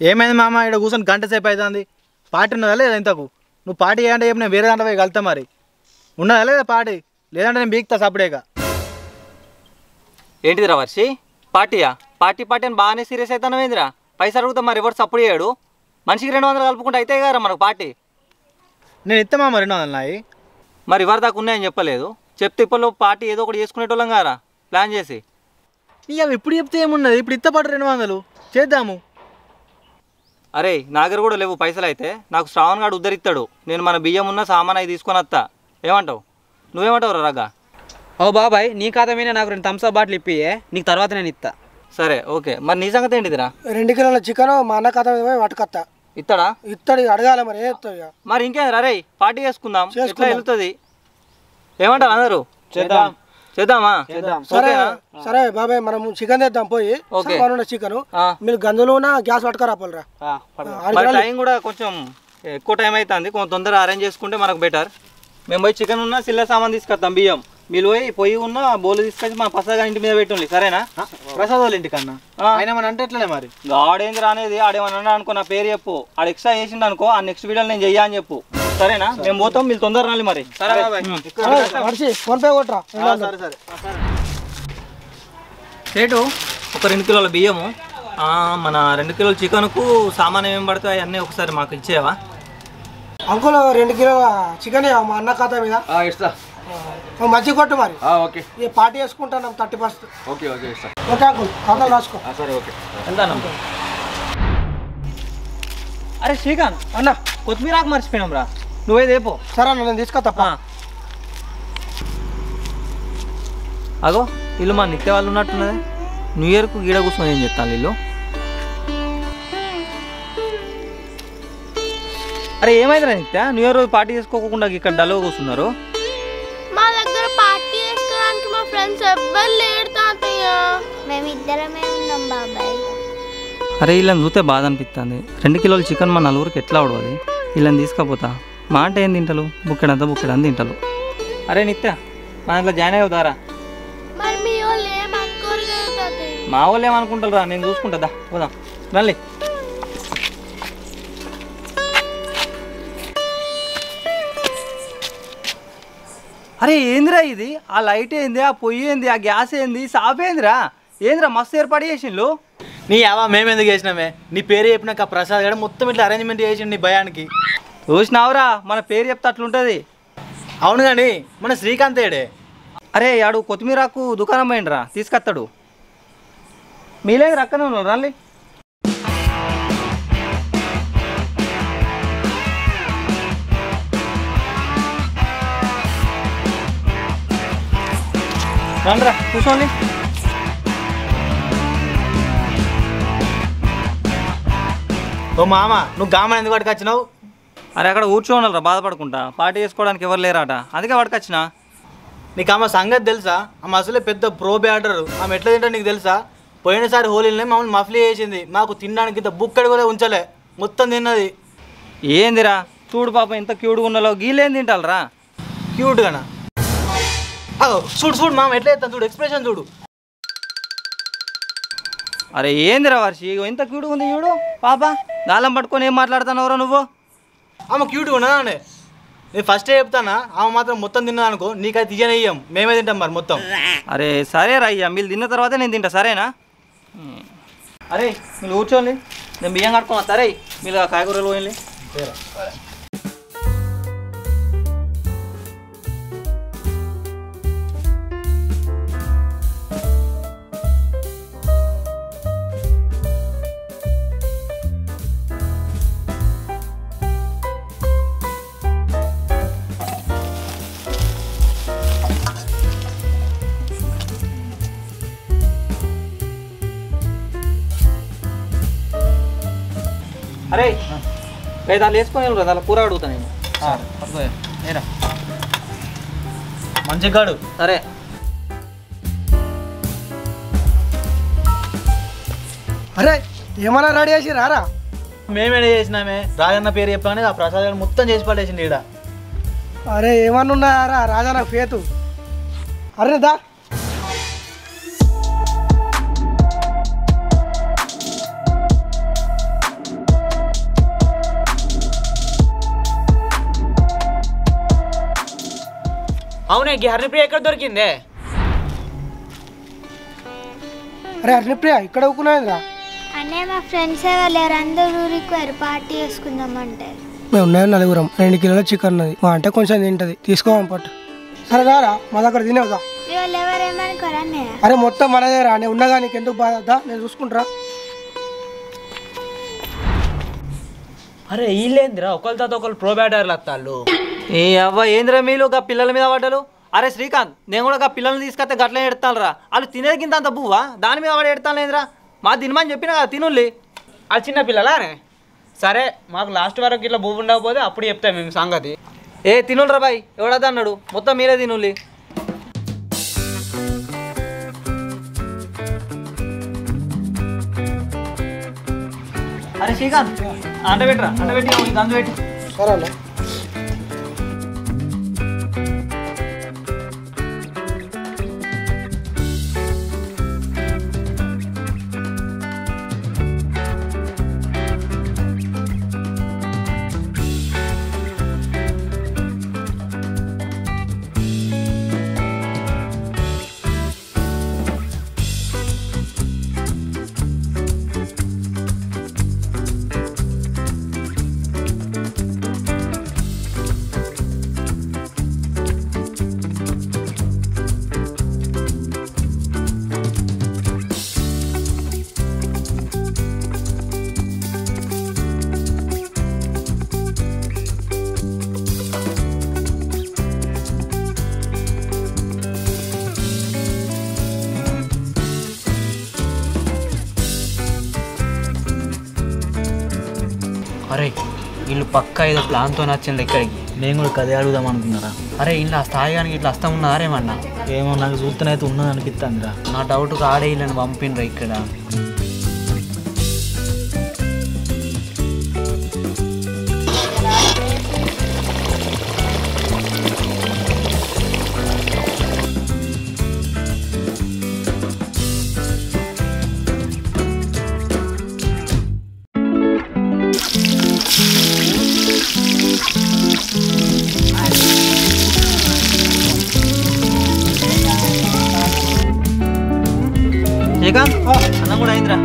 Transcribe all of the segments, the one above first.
ఏమైంది మామ ఇక్కడ కూర్చొని గంట సేపు అవుతుంది పార్టీ ఉన్నదా లేదా ఇంతకు నువ్వు పార్టీ చేయంటే చెప్పి నేను వేరే దాంట్లో పోయి కలుతా మరి ఉన్నదా లేదా పార్టీ లేదంటే నేను బీక్తా సపడేగా ఏంటిదిరా వర్షి పార్టీయా పార్టీ అని బాగానే సీరియస్ అవుతాను ఏందిరా పైసలు అడుగుతా మరి ఎవరు సపోర్ట్ చేయడు మనిషికి 200 కలుపుకుంటే అయితే కదా మనకు పార్టీ నేను ఇస్తా మామ 200 నాయి మరి ఎవరి దాకా ఉన్నాయని చెప్పలేదు చెప్తే ఇప్పుడు పార్టీ ఏదో ఒకటి చేసుకునేటోళ్ళం కారా ప్లాన్ చేసి ఇక ఇప్పుడు చెప్తే ఏమున్నది ఇప్పుడు ఇత్తపాటు 200 చేద్దాము అరే నా దగ్గర కూడా లేవు పైసలు అయితే నాకు శ్రావణ్ గారు ఉద్ధరిస్తాడు నేను మన బియ్యం ఉన్న సామాన్ అవి తీసుకొని వస్తా ఏమంటావు నువ్వేమంటావు రగా ఓ బాబాయ్ నీ ఖాతా మీద నాకు 2 థమ్స్అప్ బాటిల్ ఇప్పియే నీకు తర్వాత నేను ఇస్తా సరే ఓకే మరి నీ సంగతి ఏంటిదిరా 2 కిలోల చికెన్ మా అన్న ఖాతా మీద పట్టుకొస్తా ఇస్తాడా ఇస్తాడు అడగాలి మరి ఏస్తాడు మరి ఇంకేం రే పార్టీ చేసుకుందాం ఎట్లా వెళ్తుంది ఏమంటారు అందరూ చేద్దామా సరే సరే బాబాయ్ మనం చికెన్ తెద్దాం పోయి చికెన్ మీరు గంజులో గ్యాస్ పట్టుకురాపోలరా టైం కూడా కొంచెం ఎక్కువ టైం అవుతుంది కొంచెం తొందరగా అరేంజ్ చేసుకుంటే మనకు బెటర్ మేము పోయి చికెన్ ఉన్న సిల్ల సామాన్ తీసుకొస్తాం బియ్యం మీరు పోయి పొయ్యి ఉన్న బోలు తీసుకొచ్చి మన ప్రసాద్ ఇంటి మీద పెట్టుండి సరేనా ప్రసాద్ వాళ్ళ ఇంటికన్నా ఆయన ఏమన్నా అంటే ఎట్లనే మరి గాడేంది రానేది ఆడేమన్నా అనుకో నా పేరు చెప్పు ఆడు ఎక్స్ట్రా చేసిండు అనుకో ఆ నెక్స్ట్ వీడియోలో నేను చెయ్యా అని చెప్పు సరేనా మేము పోతాం మీరు తొందర రాలి మరి ఫోన్ పే కొట్టరా సేటు ఒక 2 కిలోల బియ్యము మన 2 కిలోల చికెన్కు సామాన్ ఏమేమి పడతాయి అన్నీ ఒకసారి మాకు ఇచ్చేవా అంకుల్ 2 కిలోల చికెన్ మా అన్న ఖాతా మీద ఇస్తా మంచి కొట్టు మరి ఓకే ఈ పార్టీ చేసుకుంటాను 30%. ఓకే ఓకే ఇస్తా ఓకే అంకుల్ ఖాతాలు రాసుకో సరే ఓకే వెళ్తాను అరే శ్రీకాంత్ అన్న కొత్తిమీర ఆకు మర్చిపోయినాం రా నువ్వే దేపో సరే అన్న నేను తీసుకొస్తా అగో వీళ్ళు మా నిత్య వాళ్ళు ఉన్నట్టున్నది న్యూ ఇయర్కు గీడ కూర్చొని ఏం చెప్తాను వీళ్ళు అరే ఏమైందిరా నిత్య న్యూ ఇయర్ రోజు పార్టీ చేసుకోకుండా ఇక్కడ డల్గా కూర్చున్నారు మా దగ్గర పార్టీ చేసుకోవడానికి మా ఫ్రెండ్స్ ఎవ్వరు లేరు తాతయ్య మేమిద్దరమే ఉన్నాం బాబాయ్ అరే వీళ్ళని చూస్తే బాధ అనిపిస్తుంది 2 కిలోల చికెన్ మా నలుగురికి ఎట్లా ఉడవది వీళ్ళని తీసుకపోతా మా అంటే ఏం తింటారు బుక్కెడంతా తింటారు అరే నిత్య మా దాంట్లో జాయిన్ అవుతారా మరి మీ వాళ్ళు ఏమనుకోరు కదా తాతయ్య మా వాళ్ళు ఏమనుకుంటారు రా నేను చూసుకుంటుందా పోదాం రండి అరే ఏందిరా ఇది ఆ లైట్ ఏంది ఆ పొయ్యి ఏంది ఆ గ్యాస్ ఏంది సాఫ్ ఏందిరా ఏందిరా మస్తు ఏర్పాటు చేసిండు నీ అవా మేము ఎందుకు చేసినామే నీ పేరు చెప్పినాక ప్రసాద్ గారు మొత్తం ఇట్లా అరేంజ్మెంట్ చేసిండు నీ భయానికి చూసినావురా మన పేరు చెప్తే అట్లుంటుంది అవును కానీ మన శ్రీకాంత్ ఏడే అరే ఆడు కొత్తిమీరకు దుకాణం పోయిండ్రా తీసుకొస్తాడు మీలేదు రక్కనే ఉన్నారు రండి రండిరా కూర్చోండి ఓ మామ నువ్వు గామని ఎందుకు పట్టుకొచ్చినావు అరే అక్కడ కూర్చోండాలరా బాధపడుకుంటా పార్టీ చేసుకోవడానికి ఎవరు లేరాట అందుకే పట్టుకొచ్చినా నీకు ఆమె సంగతి తెలుసా ఆమె అసలే పెద్ద ప్రో బ్యాటర్ ఆమె ఎట్లా తింటా నీకు తెలుసా పోయినసారి హోలీలోనే మమ్మల్ని మఫ్లీ చేసింది మాకు తినడానికి ఇంత బుక్కడి కూడా ఉంచలే మొత్తం తిన్నది ఏందిరా చూడు పాప ఎంత క్యూట్గా ఉన్నాలో గీలేం తింటాలరా క్యూట్గానా చూడు చూడు మామ ఎట్లా చేస్తాను చూడు ఎక్స్ప్రెషన్ చూడు అరే ఏందిరా వర్షి ఎంత క్యూట్గా ఉంది చూడు పాప గాలం పట్టుకొని ఏం మాట్లాడుతున్నావురా నువ్వు ఆమె క్యూట్గా ఉన్నదా నేను ఫస్టే చెప్తానా ఆమె మాత్రం మొత్తం తిన్నా అనుకో నీకైతే తీయనయ్యాం మేమే తింటాం మరి మొత్తం అరే సరే రా అయ్యా మీరు తిన్న తర్వాత నేను తింటా సరేనా అరే మీరు కూర్చోండి నేను బియ్యం కట్టుకున్నా సరే మీరు కాయగూరలు పోయింది అరే దాన్ని వేసుకొని వెళ్ళరు దాని కూర అడుగుతా నేను నేనా మంచి కాడు సరే అరే ఏమన్నా రెడీ చేసి రారా మేమేడే చేసినామే రాజన్న పేరు చెప్పగానే ఆ ప్రసాద్ గారు మొత్తం చేసి పడేసింది ఈడ అరే ఏమన్నా ఉన్నారా రాజా నాకు ఫేతు అరే దా అవునే ఈ హరిప్రియ ఎక్కడ దొరికిందే? అరే హరిప్రియ ఇక్కడ ఊకున్నాయిరా? అనే మా ఫ్రెండ్స్ ఎవరు అందరూ ఊరికి వారు పార్టీ చేసుకుందామంటే. మేము ఉన్నాయి 4 2 కిలోల చికెన్ ఉన్నది, మా అంటే కొంచెం తింటది, తీసుకోమని పట్టు. సరే రారా మా దగ్గర తినేవుగా. వాళ్ళు ఎవరేమనుకోరా అన్నయ్య? అరే మొత్తం మనదే రా, నేను ఉన్నగా నీకు ఎందుకు బాధ, నేను చూసుకుంటారా. అరే వీళ్ళేందిరా ఒకళ్ళ తర్వాత ఒకళ్ళు ప్రో బ్యాటర్లు వస్తాళ్ళు. ఏ అవ్వ ఏంద్రా మీరు గా పిల్లల మీద పడ్డలు? అరే శ్రీకాంత్, నేను కూడా గా పిల్లల్ని తీసుకొస్తే గట్లనే ఎడతానురా. వాళ్ళు తినేది కింద అంత పువ్వా, దాని మీద వాడు ఎడతాను లేదురా. మా తినమని చెప్పినా కదా తినుల్లి. ఆ చిన్న పిల్లలానే? సరే మాకు లాస్ట్ వరకు ఇట్లా భూమి ఉండకపోతే అప్పుడు చెప్తాం మేము సంగతి. ఏ తినులరా బాయ్, ఎవడదా అన్నాడు, మొత్తం మీరే తినుల్లి. అరే శ్రీకాంత్ అంటబెట్టరా, అంటబెట్టి గంజు పెట్టి. సరే అన్న. అరే వీళ్ళు పక్కా ఏదో ప్లాన్తో నచ్చింది ఇక్కడికి. నేను కూడా కదే అడుగుదాం అనుకున్నారా. అరే వీళ్ళు ఆ స్థాయి కానీ ఇట్లా వస్తా ఉన్నారేమన్నా? ఏమో నాకు చూస్తేనైతే ఉన్నది అనిపిస్తుందిరా. నా డౌట్ ఆడే వీళ్ళని పంపినరా ఇక్కడ. శ్రీకాంత్ అన్నం కూడా అయిందిరా.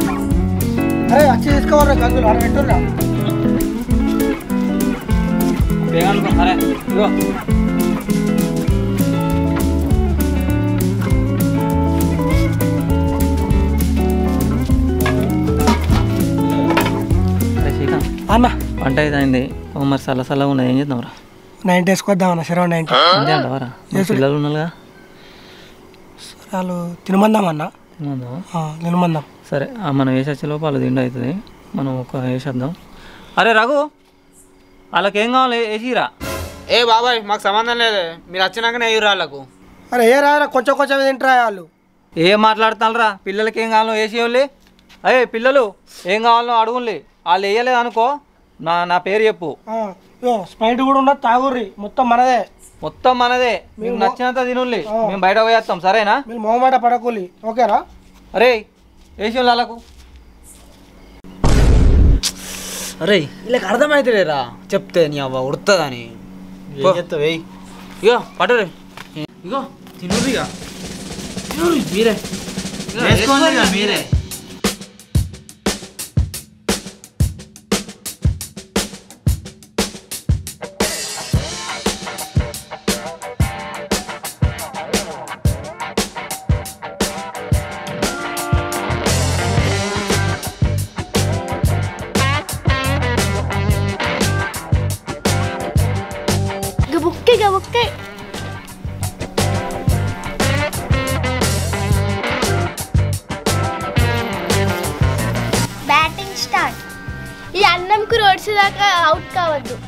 అరే వచ్చి తీసుకోవాలా గంజులు అక్కడ పెట్టుర్రా. బేగానుకో. అరే ఇగో అరే శ్రీకాంత్ అన్న వంట అయితే అయింది. మరి సల్లగా ఉన్నది, ఏం చేద్దాంరా? 90 వేసుకొద్దామన్న, సరే 90. అంతే అంటవారా? పిల్లలు ఉన్నారుగా. వాళ్ళు తినమందామన్నా. తినమందాం. సరే మనం వేసొచ్చే లోపు వాళ్ళు తిండి అవుతుంది, మనం ఒక వేసేద్దాం. అరే రఘు, వాళ్ళకి ఏం కావాలి వేసిరా. ఏ బాబాయ్ మాకు సంబంధం లేదు, మీరు వచ్చినాకనే వేయరు వాళ్ళకు. అరే ఏ రాయరా, కొంచెం కొంచెం తింటారా వాళ్ళు. ఏం మాట్లాడుతారా? పిల్లలకి ఏం కావాలో వేసి ఇవ్వాలి. అయ్యే పిల్లలు ఏం కావాలో అడుగుండి, వాళ్ళు వేయలేదు అనుకో నా పేరు చెప్పు. స్ప్రైట్ కూడా ఉండదు, తాగుర్రి, మొత్తం మనదే. మొత్తం మనదే, మీకు నచ్చినంత తినుల్లి, మేము బయట పోయేస్తాం. సరేనా? మీరు మొహమాట పడకూలి, ఓకేనా? అరే వేసి వాళ్ళకు. అరే వీళ్ళకి అర్థమైతలేరా చెప్తే, నీ అవ్వ ఉడుతుందని. చెప్తావు ఇగో పట్టరే, ఇగో తినుర్రి ఇక మీరే వేసుకోండి మీరే. బుక్కే బ్యాటింగ్ స్టార్ట్. ఈ అన్నంకు రోడ్స్ దాకా అవుట్ కావద్దు,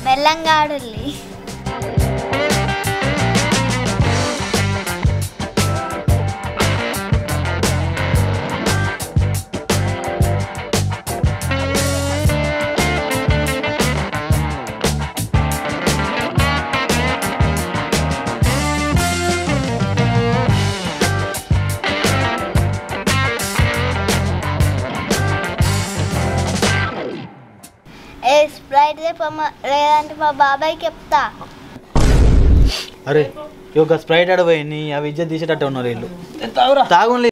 మెల్లంగా ఆడాలి. స్ప్రైట్ లేదంటే మా బాబాయ్కి చెప్తా. అరే ఒక స్ప్రైట్ ఆడపోయి అవి ఇజ్జత్ తీసేటట్టు ఉన్నారు వీళ్ళు. తాగుండి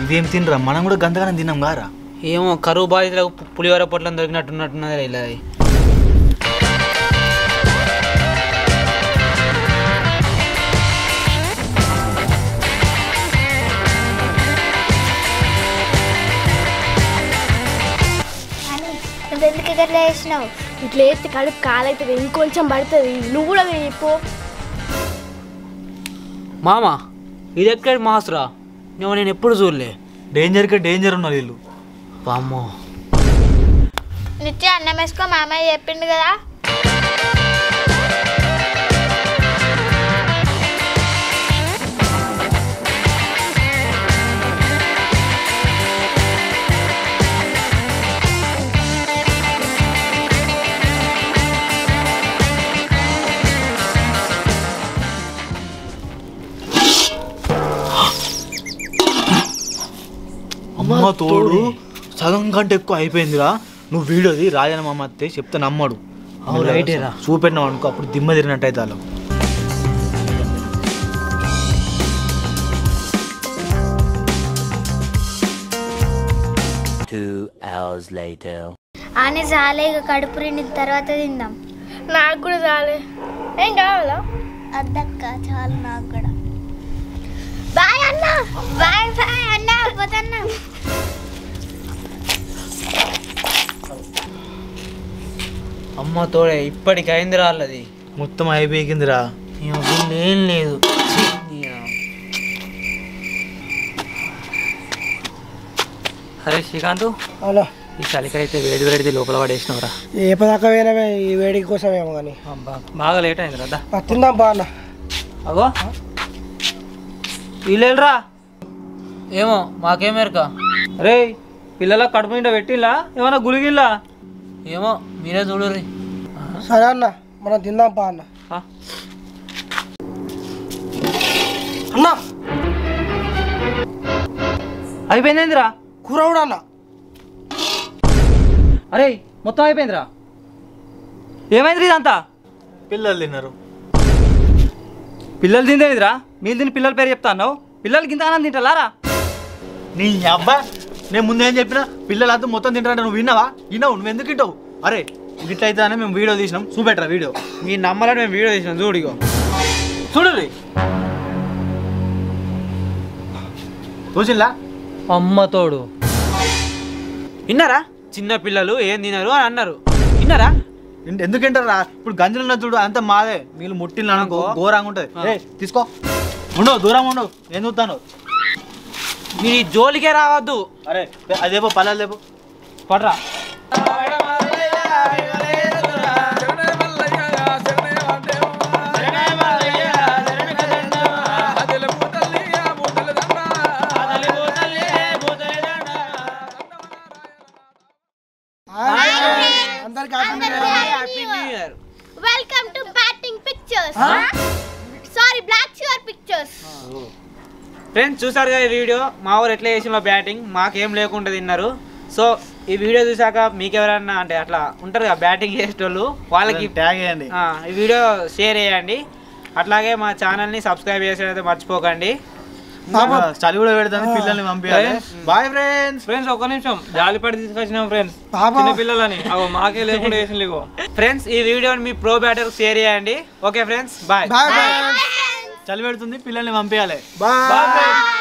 ఇదేం తినరా, మనం కూడా గంతగానే తిన్నాం గారా. ఏమో కరువు బాధితులకు పులిహోర పొట్లం దొరికినట్టున్నట్టున్నది ఇలా. ఎందుకు ఇట్లా వేసినావు? ఇట్లా వేస్తే కడుపు కాలవుతుంది, ఇంకొంచెం పడుతుంది. నువ్వు కూడా వేయిపో. మామ ఇది ఎక్కడ మాసురా, నేను ఎప్పుడు చూడలే. డేంజర్ ఉన్నారు వీళ్ళు. వామ్మో నిత్య అన్నం వేసుకో మామయ్య చెప్పిండు కదా. అమ్మ తోడు సగం కంటే ఎక్కువ అయిపోయిందిరా. నువ్వు వీడియోది రాజన్న మామ అత్తే చెప్తే నమ్మడు. రైటేరా చూపెట్టినావు అనుకో అప్పుడు దిమ్మ తిరిగినట్టు అయితే అలా. అని చాలే, ఇక కడుపు నిండిన తర్వాత తిందాం. నాకు కూడా చాలే. ఏం కావాలా? అద్దక్క చాలు నాకు కూడా. బాయ్ అన్న. బాయ్ బాయ్ అన్న, పోతన్నా. అమ్మ తోడే ఇప్పటికి అయింది రాళ్ళది. మొత్తం అయిపోయిందిరా. ఏం లేదు. అరే శ్రీకాంత్, అలా ఈ చలికైతే వేడి వేడిది లోపల పడేసినవరా. ఏ పదాక పోయినవే ఈ వేడికి కోసమేమో కానీ. బాగా లేట్ అయింది కదా. తిందాం బా అన్న. అగో వీళ్ళేరా. ఏమో మాకేం ఎరక. అరే పిల్లల కడుపు నిండా పెట్టిల్లా, ఏమన్నా గులిగిల్లా? ఏమో మీరే చూడరు. సరే అన్న, మనం తిందాం బా అన్న. అన్న అయిపోయిందిరా కూర కూడా అన్న. అరే మొత్తం అయిపోయిందిరా. ఏమైంది ఇదంతా? పిల్లలు తిన్నారు. పిల్లలు తిందేదిరా? మీరు తిని పిల్లల పేరు చెప్తా అన్నావు. పిల్లలకి ఇంత ఆనందం తింటారా? నీ అబ్బా, నేను ముందేం చెప్పినా పిల్లలు అంతా మొత్తం తింటారంటే నువ్వు విన్నావా? నువ్వు ఎందుకు తింటావు? అరే ఇట్లా అయితే అని మేము వీడియో తీసినాం, చూపెట్టరా వీడియో. మీ నమ్మలని మేము వీడియో తీసినాం. చూడిగో చూడు. చూసిల్లా? అమ్మ తోడు విన్నారా? చిన్న పిల్లలు ఏం తినరు అని అన్నారు. విన్నారా? ఎందుకు తింటారా? ఇప్పుడు గంజలు ఉన్న చూడు అంతా మాదే. మీరు ముట్టిల్లు అనుకో ఘోరంగా ఉంటుంది. తీసుకో, ఉండవు దూరం ఉండవు. ఏం చూస్తాను? మీరు ఈ జోలికే రావద్దు. అరే అదేపో పల్లెలు లేపు పడరా. Welcome to batting pictures. Sorry, black sugar pictures. Friends చూసారు కదా ఈ వీడియో. మా ఊరు ఎట్లా చేసిన బ్యాటింగ్ మాకేం లేకుండా తిన్నారు. సో ఈ వీడియో చూసాక మీకు ఎవరన్నా అంటే అట్లా ఉంటారు కదా బ్యాటింగ్ చేసేటోళ్ళు, వాళ్ళకి ట్యాగ్ చేయండి, ఈ వీడియో షేర్ చేయండి. అట్లాగే మా ఛానల్ని సబ్స్క్రైబ్ చేసేదైతే మర్చిపోకండి. చలి కూడా పెడతాను, పిల్లల్ని పంపించాలి. Bye friends. ఫ్రెండ్స్ ఒక్క నిమిషం, జాలిపడి తీసుకొచ్చినాం ఫ్రెండ్స్ చిన్న పిల్లలని. అవి మాకే లేకుండా వేసిన. ఫ్రెండ్స్ ఈ వీడియోని మీ ప్రో బ్యాటర్ షేర్ చేయండి. Okay friends, bye. చలి పెడుతుంది, పిల్లల్ని పంపించాలి. బాయ్.